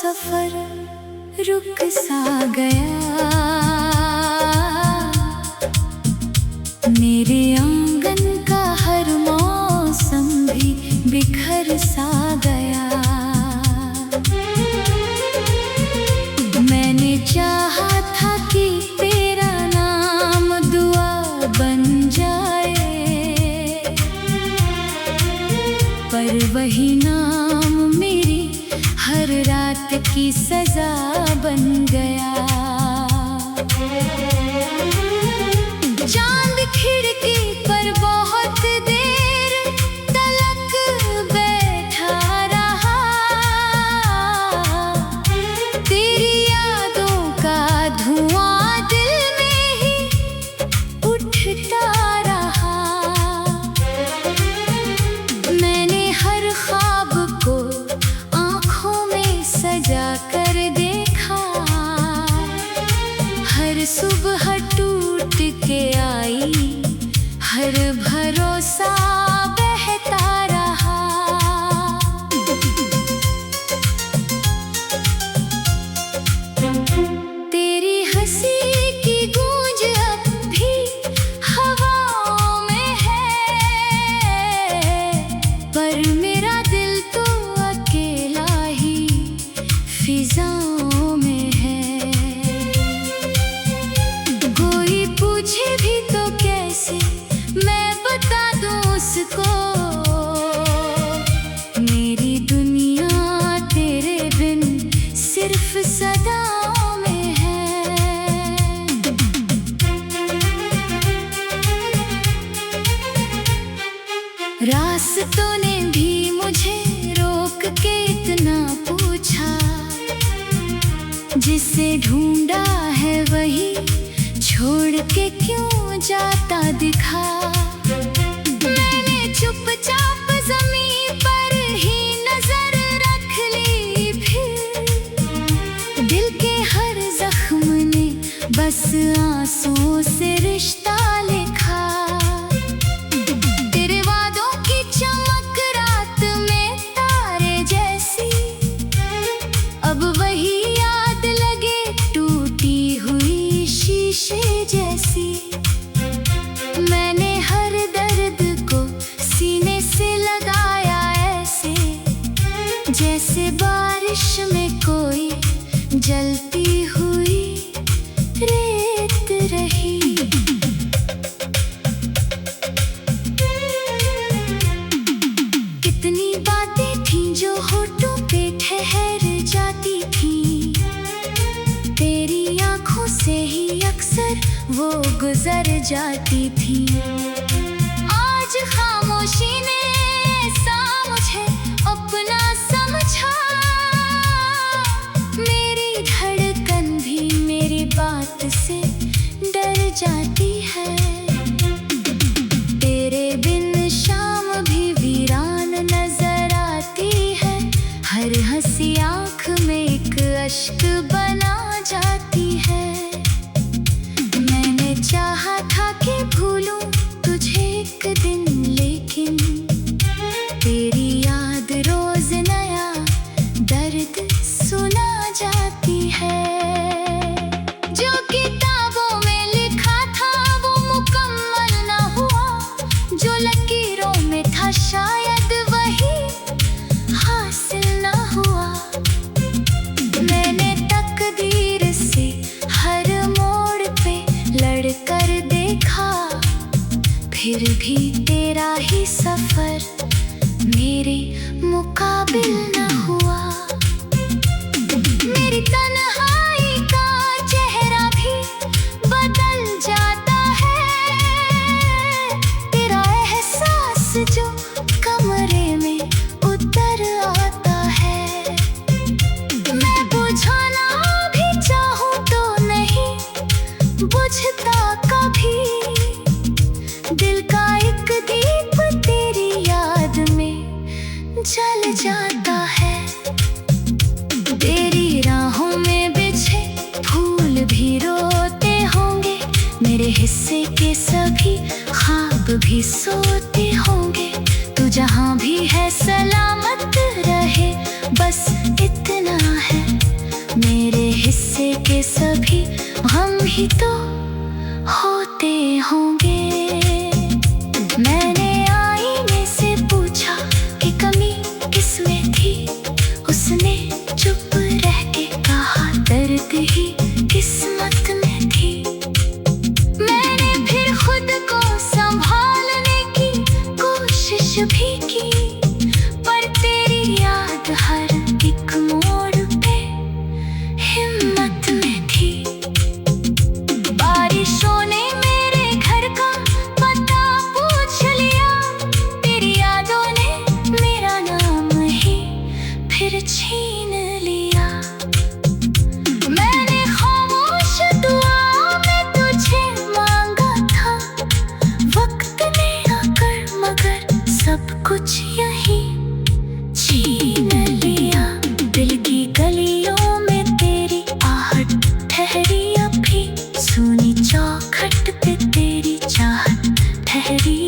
सफर रुक सा गया, मेरे आंगन का हर मौसम भी बिखर सा गया। मैंने चाहा था कि तेरा नाम दुआ बन जाए, पर वही नाम मेरी हर रात की सजा बन गया। चांद खिड़की पर बहुत देर तलक बैठा रहा, तेरी यादों का धुआं दिल में ही उठता रहा। मैंने हर ख्वाब को आँखों में सजा कर देखा, हर सुबह टूट के आई, हर भरोसा बहता रहा। तेरी हंसी की गूंज अब भी हवाओं में है, पर मेरा दिल तो अकेला ही फिजाओं में है। कोई पूछे भी तो कैसे मैं बता दूं उसको, मेरी दुनिया तेरे बिन सिर्फ सदाओं में है। रास्तों ने भी मुझे रोक के इतना पूछा, जिसे ढूंढा है वही छोड़ के क्यों जाता दिखा। मैंने चुपचाप ज़मीन पर ही नजर रख ली, फिर दिल के हर जख्म ने बस आंसुओं से रिश्ता लिखा। तेरे वादों की चमक रात में तारे जैसी, अब वही याद लगे टूटी हुई शीशे जैसी। मैंने हर दर्द को सीने से लगाया ऐसे, जैसे बारिश में कोई जलती हुई रेत रही। कितनी बातें थीं जो होठों पे ठहर जाती थीं, तेरी आंखों से ही अक्सर वो गुजर जाती थी। आज खामोशी ने ऐसा मुझे अपना समझा, मेरी धड़कन भी मेरी बात से डर जाती है। तेरे बिन शाम भी वीरान नजर आती है, हर हंसी आँख में एक अश्क बना जाती है। मैंने चाहा था कि भूलूं तुझे एक दिन, लेकिन तेरी याद रोज नया दर्द सुना जाती है। जो किताबों में लिखा था वो मुकम्मल ना हुआ, जो लकीरों में था शायद वही हासिल ना हुआ। मैंने तकदीर से हर मोड़ पे लड़कर देखा, फिर भी तेरा ही सफर मेरे मुकाबिल न हुआ। मेरी तन्हाई का चेहरा भी बदल जाता है, तेरा एहसास जो कमरे में उतर आता है। मैं बुझाना भी चाहूं तो नहीं बुझता कभी, दिल का एक दीप तेरी याद में जल जाता है। तेरी राहों में बिछे फूल भी रोते होंगे, मेरे हिस्से के सभी ख्वाब भी सोते होंगे। तू जहाँ भी है सलामत रहे, बस इतना है।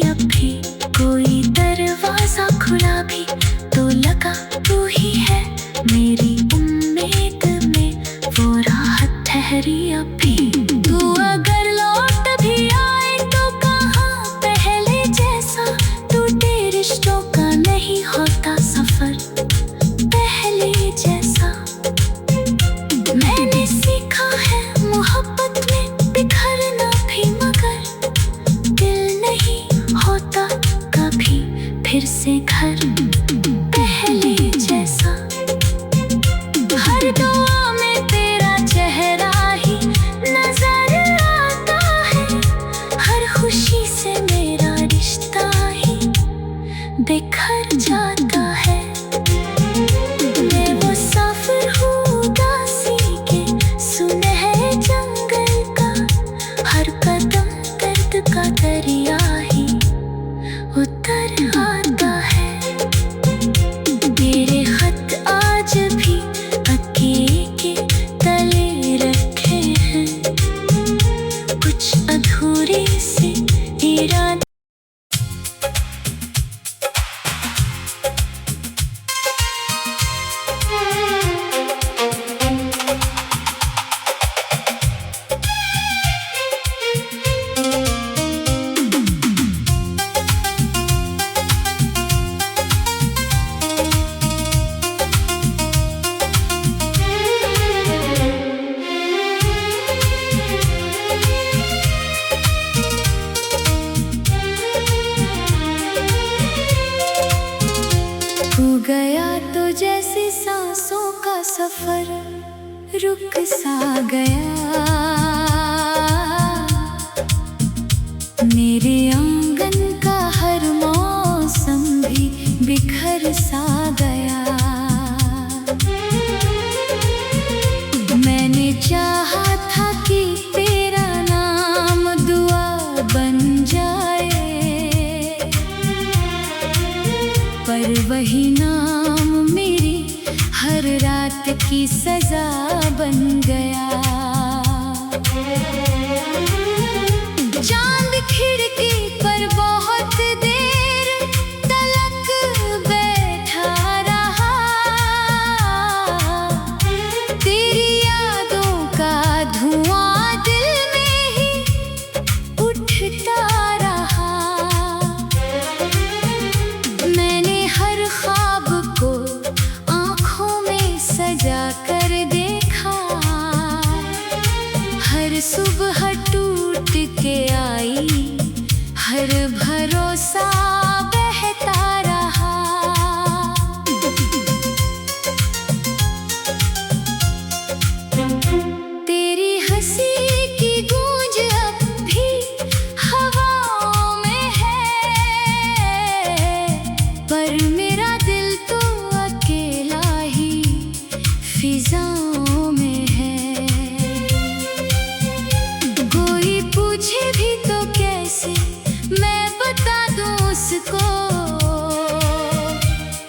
अब भी कोई दरवाजा खुला भी तो लगा तू ही है मेरी उम्मीद में वो राहत ठहरी अब भी। तू अगर लौट भी आए तो कहाँ पहले जैसा, टूटे रिश्तों का नहीं होता सफर पहले जैसा। मैंने सीखा है मोहब्बत में बिखरना भी, मगर दिल नहीं होता कभी फिर से घर पहले जैसा। हर दुआ में तेरा चेहरा ही नजर आता है, हर खुशी से मेरा रिश्ता ही बिखर जाता है। मैं मुसाफिर हूँ उदासी के सुनहरे जंगल का, हर कदम दर्द का दरिया ही उतर आता है। तेरे खत आज भी तकिए के तले रखे हैं, कुछ अधूरे से इरादे। गया तो जैसे सांसों का सफर रुक सा गया, मेरे आंगन का हर मौसम भी बिखर सा गया। मैंने चाहा था कि तेरा नाम दुआ बन जाए, पर वही नाम मेरी हर रात की सजा बन गया। चांद खिड़की पर बहुत देर तलक बैठा रहा, तेरी यादों का धुआं दिल में ही उठता रहा। मैंने हर ख्वाब को आँखों में सजा कर देखा, हर सुबह टूट के आई, हर भरोसा बहता रहा। तेरी हंसी की गूंज अब भी हवाओं में है, पर मेरा दिल तो अकेला ही फिजाओं में है। कोई पूछे भी तो कैसे मैं बता दूं उसको,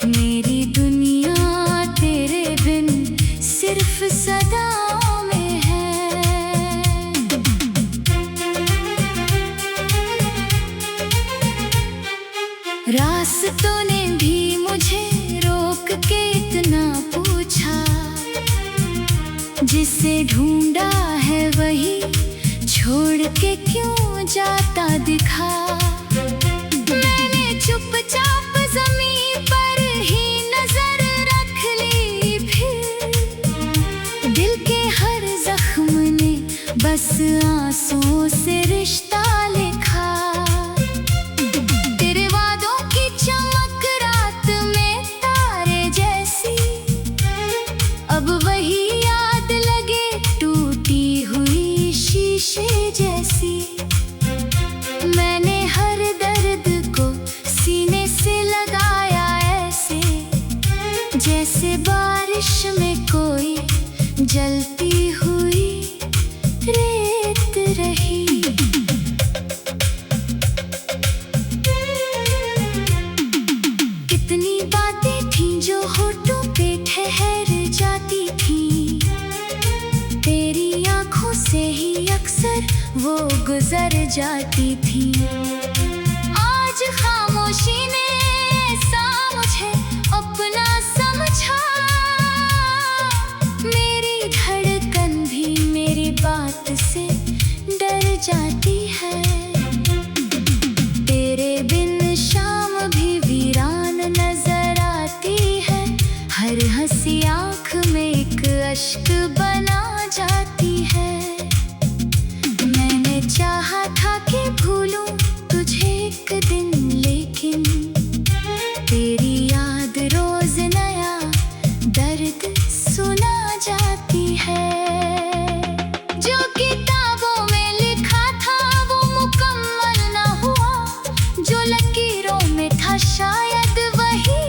मेरी दुनिया तेरे बिन सिर्फ सदाओं में है। रास्तों ने भी मुझे रोक के इतना पूछा, जिसे ढूंढा है वही छोड़ के क्यों जाता दिखा। मैंने चुपचाप ज़मीन पर ही नजर रख ली, फिर दिल के हर जख्म ने बस आंसुओं से रिश्ता लिखा। तेरे वादों की चमक रात में तारे जैसी, अब वही याद लगे टूटी हुई शीशे जैसी। मैंने हर दर्द को सीने से लगाया ऐसे, जैसे बारिश में कोई जलती हुई रेत रही। कितनी बातें थीं जो होठों पे ठहर जाती थीं, तेरी आंखों से ही अक्सर वो गुजर जाती थी। आज दिन, लेकिन तेरी याद रोज नया दर्द सुना जाती है। जो किताबों में लिखा था वो मुकम्मल ना हुआ, जो लकीरों में था शायद वही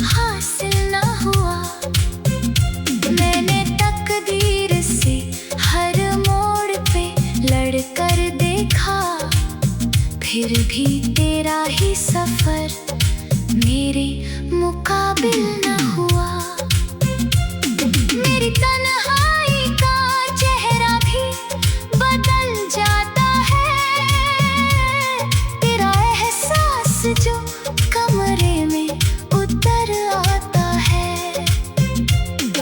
हासिल ना हुआ। मैंने तकदीर से हर मोड़ पे लड़कर देखा, फिर भी तेरा ही सफर मेरे मुकाबिल न हुआ। मेरी तन्हाई का चेहरा भी बदल जाता है, तेरा एहसास जो कमरे में उतर आता है।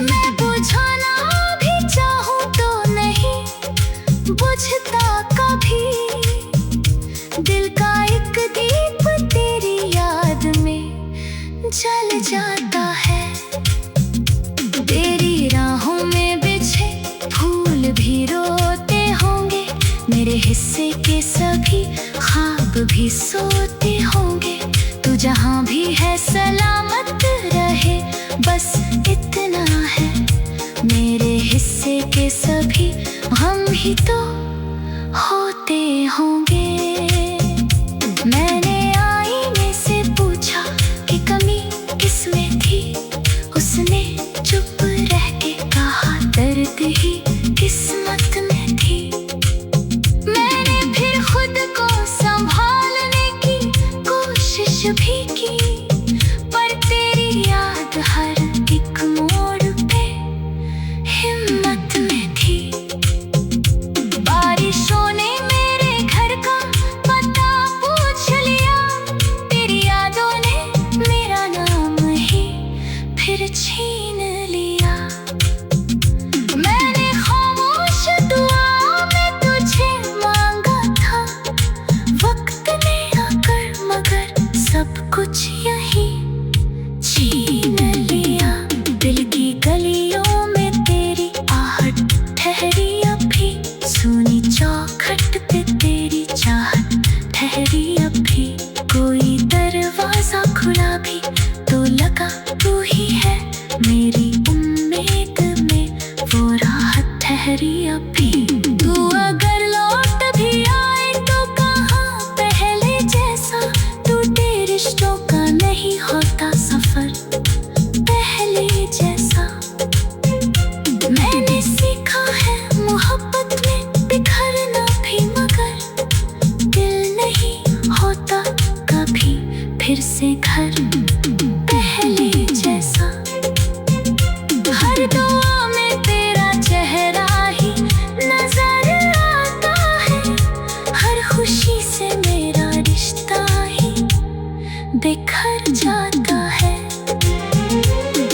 मैं बुझाना भी चाहूं तो नहीं बुझता कभी, दिल का एक दीप तेरी याद में जल जाता है। तेरी राहों में बिछे फूल भी रोते होंगे, मेरे हिस्से के सभी ख्वाब भी सोते होंगे। तू जहां भी है सलामत रहे, बस इतना है। मेरे हिस्से के सभी गम ही तो होते होंगे। मैंने आईने से पूछा कि कमी किसमें थी, उसने चुप रह के कहा दर्द ही किस्मत में थी। मैंने फिर खुद को संभालने की कोशिश भी की, पर तेरी याद हर एक मोड़ पे हिम्मत में थी। बारिशों ने मेरे घर का पता पूछ लिया, तेरी यादों ने मेरा नाम ही फिर छीन लिया। मैंने खामोश दुआ में तुझे मांगा था, वक्त ने आकर मगर सब कुछ यही छीन लिया। दिल की गलियों में तेरी आहट ठहरी अभी, सुनी चौखट पे तेरी चाहत ठहरी अभी। कोई दरवाजा खुला भी तो लगा तू ही है, मेरी उम्मीद में वो राहत ठहरी अभी। तू अगर लौट भी आए तो कहाँ पहले जैसा, टूटे रिश्तों का नहीं होता सफर पहले जैसा। मैंने सीखा है मोहब्बत में बिखरना भी, मगर दिल नहीं होता कभी फिर से घर पहले जैसा। हर दुआ में तेरा चेहरा ही नजर आता है, हर खुशी से मेरा रिश्ता ही बिखर जाता है।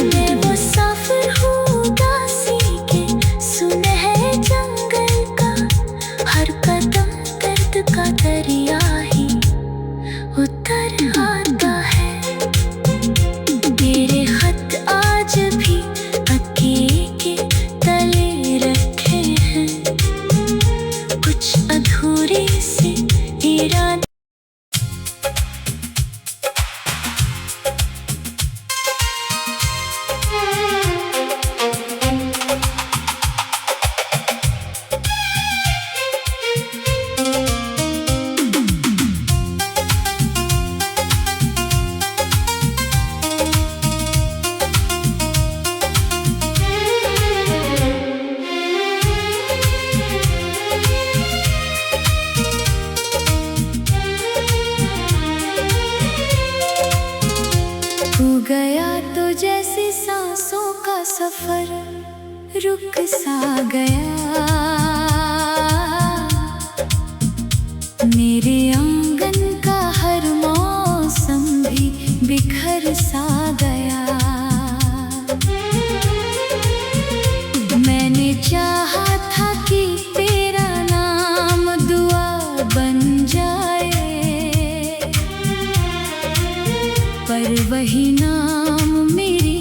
मैं वो मुसाफिर हूँ उदासी के सुनहरे जंगल का, हर कदम दर्द का दरिया ही उतर आता है। मेरे खत आज भी तकिए के तले रखे हैं, कुछ अधूरे से इरादे। गया तो जैसे सांसों का सफर रुक सा गया, मेरे आंगन का हर मौसम भी बिखर सा गया। मैंने चाहा था कि तेरा नाम दुआ बन जाए, पर वही नाम मेरी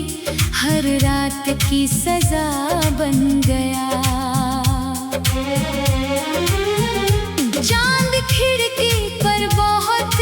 हर रात की सजा बन गया। चांद खिड़की पर बहुत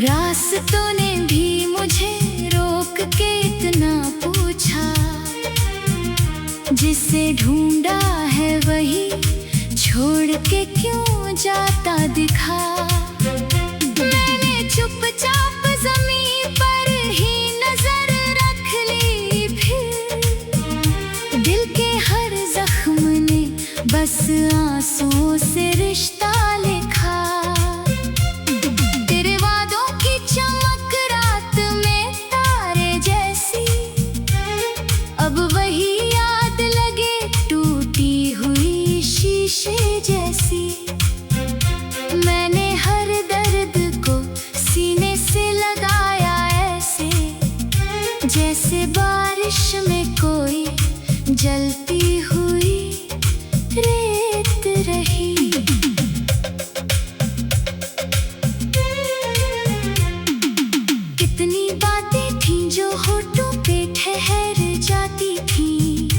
रास्तों ने भी मुझे रोक के इतना पूछा, जिसे ढूंढा है वही छोड़ के क्यों जाता दिखा। मैंने चुपचाप ज़मीन पर ही नजर रख ली, फिर दिल के हर जख्म ने बस आंसुओं से रिश्ता लिखा। तेरे वादों की चमक रात में तारे जैसी, अब वही याद लगे टूटी हुई शीशे जैसी। मैंने हर दर्द को सीने से लगाया ऐसे, जैसे बारिश में कोई जलती हुई रेत रही। कितनी बातें थीं जो होठों पे ठहर जाती थीं,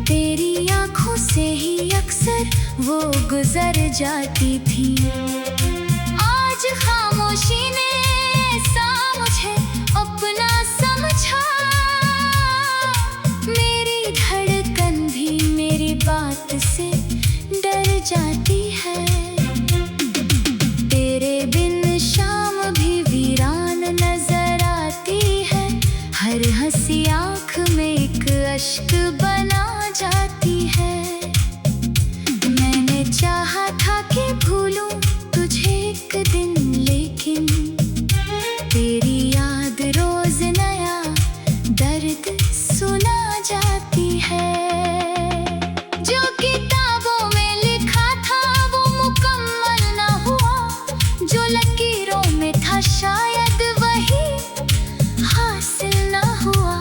तेरी आंखों से ही अक्सर वो गुजर जाती थी। आज खामोशी ने ऐसा मुझे अपना समझा, मेरी धड़कन भी मेरी बात से डर जाती है। तेरे बिन शाम भी वीरान नजर आती है, हर हंसी आँख में एक अश्क बना जाती है। मैंने चाहा था कि भूलूं तुझे एक दिन, लेकिन तेरी याद रोज नया दर्द सुना जाती है। जो किताबों में लिखा था वो मुकम्मल ना हुआ, जो लकीरों में था शायद वही हासिल ना हुआ।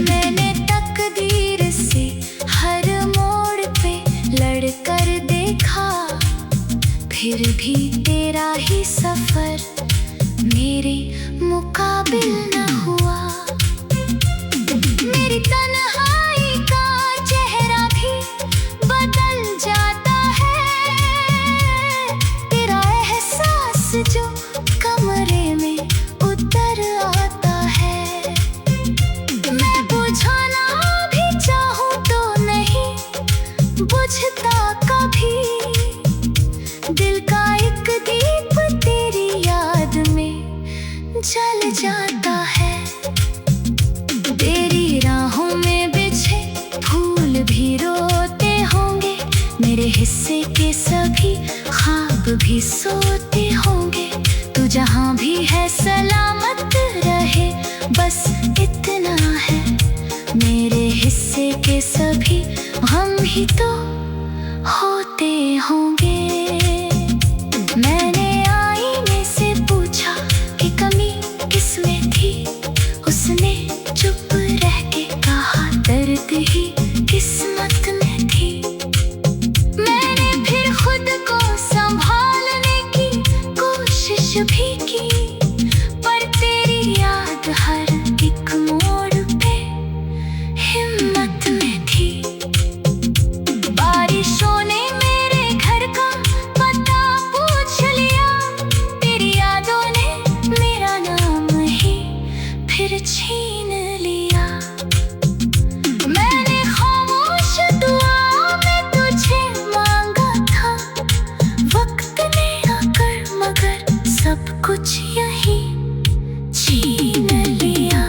मैंने तकदीर से हर मोड़ पे लड़कर देखा, फिर भी तेरा ही सफर मेरे मुकाबिल न हुआ। मेरी तन्हाई का चेहरा भी बदल जाता है, तेरा एहसास जो कमरे में उतर आता है। मैं बुझाना भी चाहूं तो नहीं बुझता कभी, दिल का एक दीप तेरी याद में जल जाता है। तेरी राहों में बिछे फूल भी रोते होंगे, मेरे हिस्से के सभी ख्वाब भी सोते होंगे। तू जहां भी है सलामत रहे, बस इतना है। मेरे हिस्से के सभी गम ही तो होते होंगे। मैंने आईने से पूछा कि कमी किसमें थी, उसने चुप रह के कहा दर्द ही किस्मत में थी। मैंने फिर खुद को संभालने की कोशिश भी की, पर तेरी याद हर एक मोड़ पे हिम्मत में थी। बारिशों ने मेरे घर का पता पूछ लिया, तेरी यादों ने मेरा नाम ही फिर छीन लिया। मैंने खामोश दुआ में तुझे मांगा था, वक्त ने आकर मगर सब कुछ यही छीन लिया।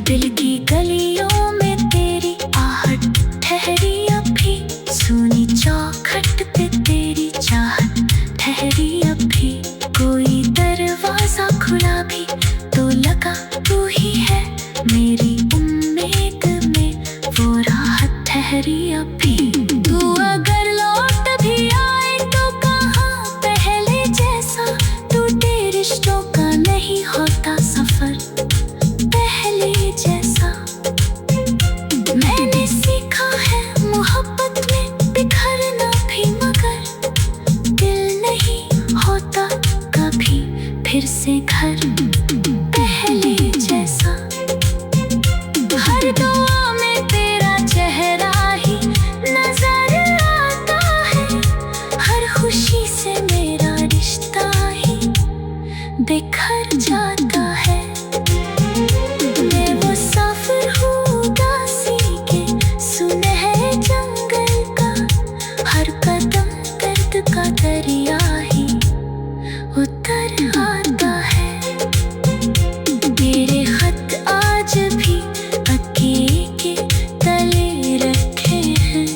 दिल की गलियों में तेरी आहट ठहरी अभी, सुनी चौखट पे तेरी चाहत ठहरी अभी। कोई दरवाजा खुला भी तो लगा तू ही है, मेरी उम्मीद में वो राहत ठहरी अभी। तू अगर लौट भी आए तो कहाँ पहले जैसा, टूटे रिश्तों का नहीं होता सफर पहले जैसा। मैंने सीखा है मोहब्बत में बिखरना भी, मगर दिल नहीं होता कभी फिर से घर पहले जैसा। हर दुआ में तेरा चेहरा ही नजर आता है, हर खुशी से मेरा रिश्ता ही बिखर जाता है। मैं मुसाफिर हूँ उदासी के सुनहरे जंगल का, हर कदम दर्द का दरिया ही उतर आता है। मेरे खत आज भी तकिए के तले रखे हैं,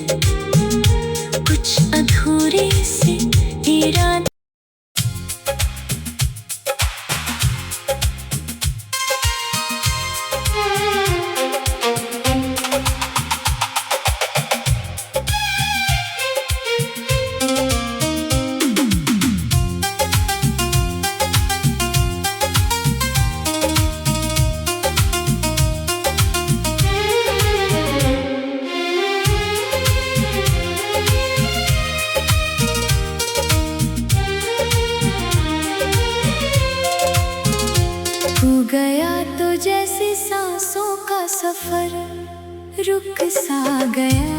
कुछ अधूरे से इरादे। हो गया तो जैसे सांसों का सफर रुक सा गया,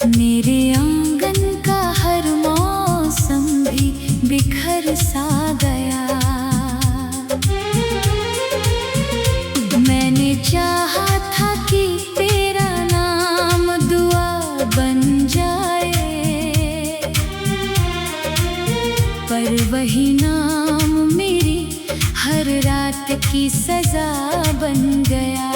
मेरे आंगन का हर मौसम भी बिखर सा गया। मैंने चाहा था कि तेरा नाम दुआ बन जाए, पर वही नाम मेरी हर रात की सजा बन गया।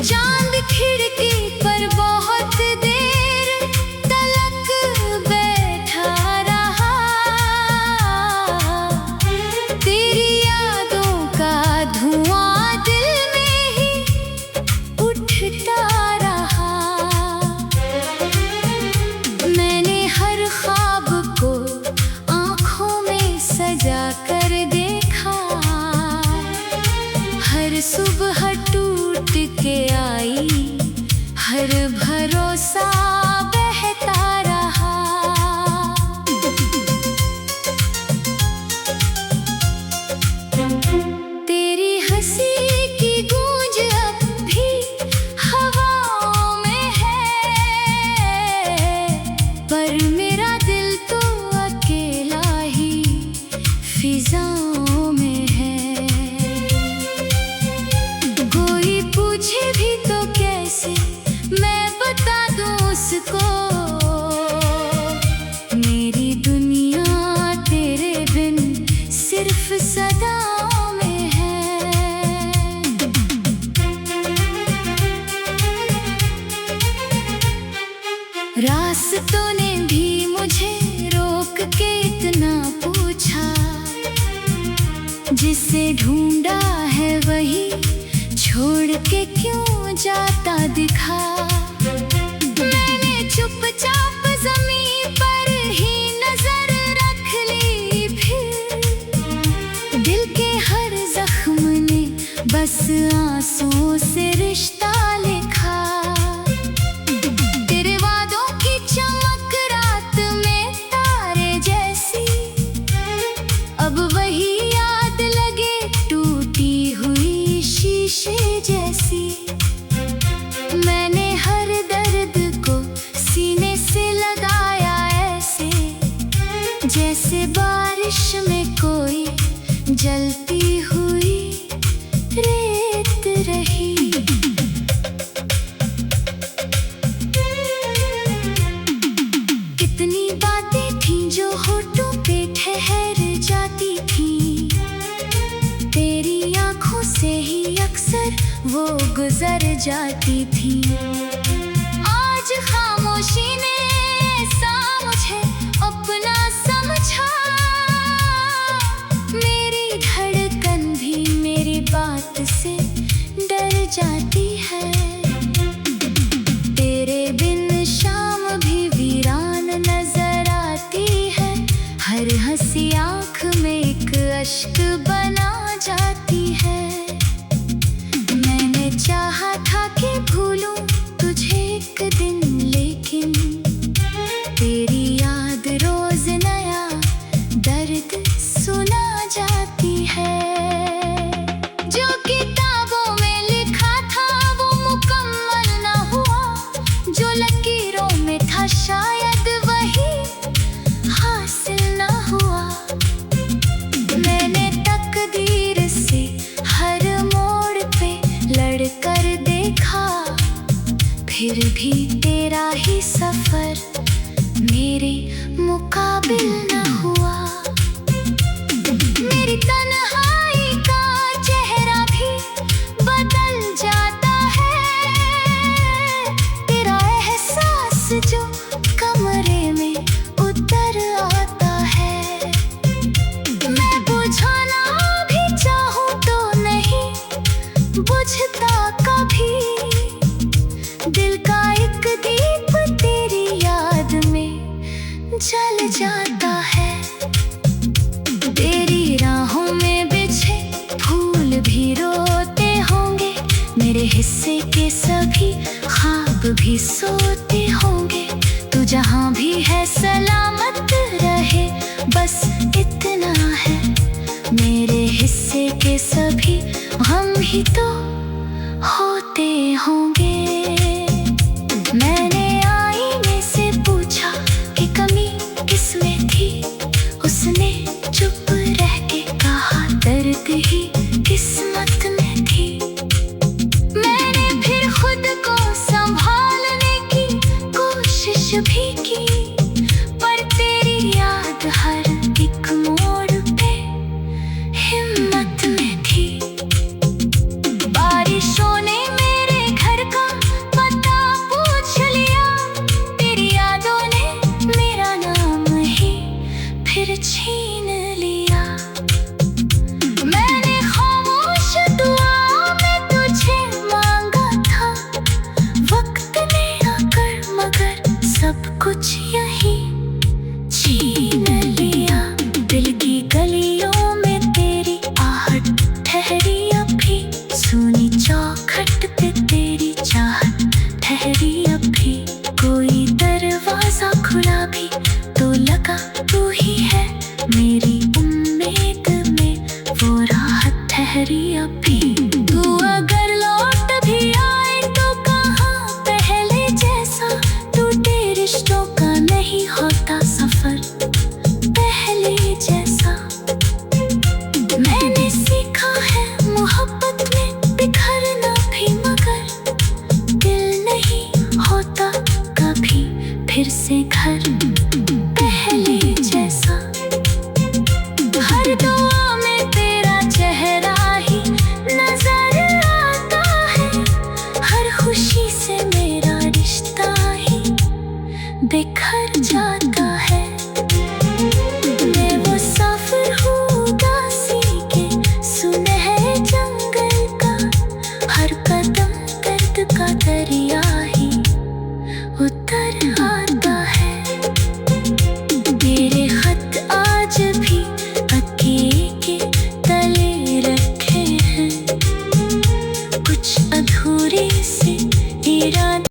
चांद खिड़की पर बहुत देर तलक बैठा रहा, तेरी यादों का धुआं दिल में ही उठता रहा। मैंने हर ख्वाब को आँखों में सजा कर देखा, हर सुबह टूट के आई, हर भरोसा बहता रहा। तेरी हंसी की गूंज अब भी हवाओं में है, पर मेरा दिल तो अकेला ही फिजाओं में है। कोई पूछे भी तो कैसे मैं बता दूं उसको, मेरी दुनिया तेरे बिन सिर्फ सदाओं में है। रास्तों ने भी मुझे रोक के इतना पूछा, जिसे ढूंढा है वही छोड़ के क्यों जाता दिखा। मैंने चुपचाप ज़मीं पर ही नजर रख ली, फिर दिल के हर जख्म ने बस आंसुओं से रिश्ता लिखा। तेरे वादों की चमक रात में तारे जैसी, अब वही याद लगे टूटी हुई शीशे जैसी। मैंने हर दर्द को सीने से लगाया ऐसे, जैसे बारिश में कोई जलती हुई रेत रही। कितनी बातें थीं जो होठों पे ठहर जाती थीं, तेरी आंखों से ही अक्सर वो गुजर जाती थी। आज खामोशी ने ऐसा मुझे अपना समझा, मेरी धड़कन भी मेरी बात से डर जाती है। तेरे बिन शाम भी वीरान नजर आती है, हर हंसी आँख में एक अश्क बना जाती है। मैंने चाहा था कि भूलूं तेरे मुकाबिल न हुआ। मेरी तन्हाई का चेहरा भी बदल जाता है, तेरा एहसास जो कमरे में उतर आता है। मैं बुझाना भी चाहूं तो नहीं बुझता कभी, दिल का एक दीप तेरी याद में जल जाता है। तेरी राहों में बिछे फूल भी रोते होंगे, मेरे हिस्से के सभी ख्वाब भी सोते होंगे। तू जहां भी है सलामत रहे, बस इतना है। मेरे हिस्से के सभी गम ही तो होते होंगे। मैंने आईने से पूछा कि कमी किसमें थी, उसने चुप रह के कहा दर्द ही किस्मत में थी। मैंने फिर खुद को संभालने की कोशिश भी की, पर तेरी याद हर एक मोड़ पे हिम्मत में थी। बारिशों ने मेरे घर का पता पूछ लिया, तेरी यादों ने मेरा नाम ही फिर छीन लिया। मैंने खामोश दुआ में तुझे मांगा था, वक्त ने आकर मगर सब कुछ यही छीन लिया। दिल की गलियों में तेरी आहट ठहरी अभी, सुनी चौखट पे तेरी चाहत ठहरी अभी। कोई दरवाजा खुला भी तो लगा तू ही है, मेरी उम्मीद में वो राहत ठहरी अभी। तू अगर लौट भी आए तो कहाँ पहले जैसा, टूटे रिश्तों का नहीं होता सफर पहले जैसा। मैंने सीखा है मोहब्बत में बिखरना भी, मगर दिल नहीं होता कभी फिर से घर पहले जैसा। हर दुआ में तेरा चेहरा ही नजर आता है, हर खुशी से मेरा रिश्ता ही बिखर जाता है। मैं वो सफर हूँ उदासी के सुनहरे जंगल का, हर कदम दर्द का दरिया ही उतर आता है। तेरे खत आज भी तकिए के तले रखे हैं, कुछ अधूरे से इरादे।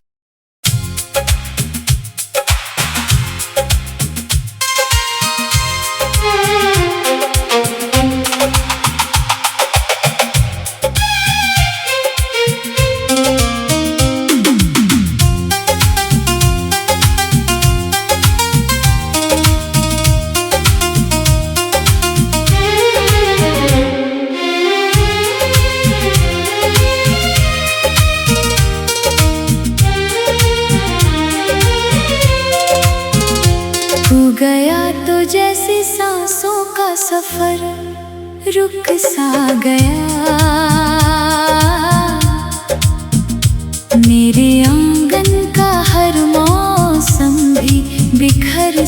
गया तो जैसे सांसों का सफर रुक सा गया, मेरे आंगन का हर मौसम भी बिखर